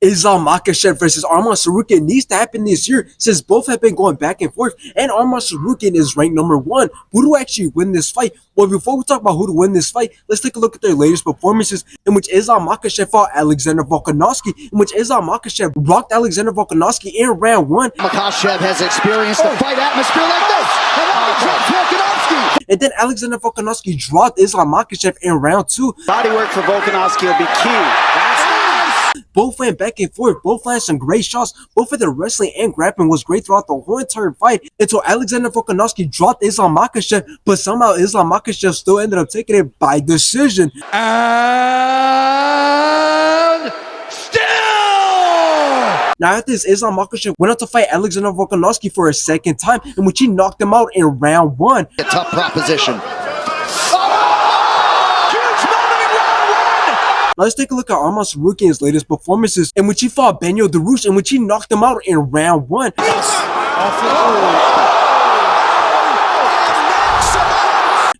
Islam Makhachev versus Arman Tsarukyan needs to happen this year since both have been going back and forth, and Arman Tsarukyan is ranked #1. Who do actually win this fight? Well, before we talk about who to win this fight, let's take a look at their latest performances, in which Islam Makhachev fought Alexander Volkanovski, in which Islam Makhachev blocked Alexander Volkanovski in round 1. Makhachev has experienced a fight atmosphere like this, and drops Volkanovski. And then Alexander Volkanovski dropped Islam Makhachev in round 2. Body work for Volkanovski will be key. Both went back and forth, both landed some great shots, both of their wrestling and grappling was great throughout the whole entire fight until Alexander Volkanovski dropped Islam Makhachev, but somehow Islam Makhachev still ended up taking it by decision. And still! Now after this, Islam Makhachev went out to fight Alexander Volkanovski for a second time, in which he knocked him out in round 1. A tough proposition. Now let's take a look at Arman Tsarukyan's latest performances, in which he fought Benio Dariush, in which he knocked him out in round 1.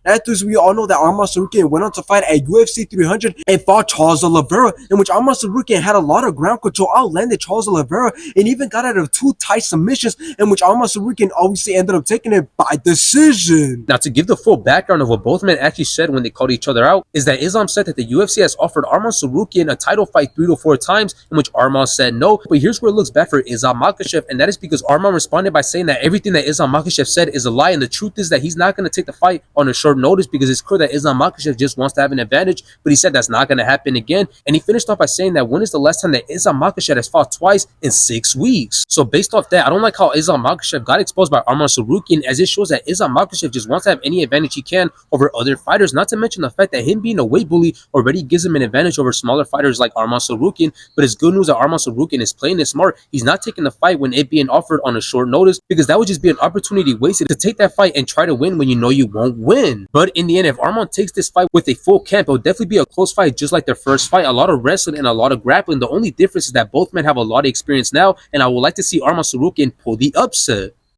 After this, we all know that Arman Tsarukyan went on to fight at UFC 300 and fought Charles Oliveira, in which Arman Tsarukyan had a lot of ground control, outlanded Charles Oliveira, and even got out of 2 tight submissions, in which Arman Tsarukyan obviously ended up taking it by decision. Now, to give the full background of what both men actually said when they called each other out, is that Islam said that the UFC has offered Arman Tsarukyan a title fight 3 to 4 times, in which Arman said no. But here's where it looks bad for Islam Makhachev, and that is because Arman responded by saying that everything that Islam Makhachev said is a lie, and the truth is that he's not going to take the fight on a short notice because it's clear that Islam Makhachev just wants to have an advantage, but he said that's not going to happen again. And he finished off by saying that when is the last time that Islam Makhachev has fought twice in 6 weeks? So based off that, I don't like how Islam Makhachev got exposed by Arman Tsarukyan, as it shows that Islam Makhachev just wants to have any advantage he can over other fighters, not to mention the fact that him being a weight bully already gives him an advantage over smaller fighters like Arman Tsarukyan. But it's good news that Arman Tsarukyan is playing it smart. He's not taking the fight when it being offered on a short notice, because that would just be an opportunity wasted to take that fight and try to win when you know you won't win. But in the end, if Arman takes this fight with a full camp, it will definitely be a close fight just like their first fight. A lot of wrestling and a lot of grappling. The only difference is that both men have a lot of experience now, and I would like to see Arman Tsarukyan pull the upset.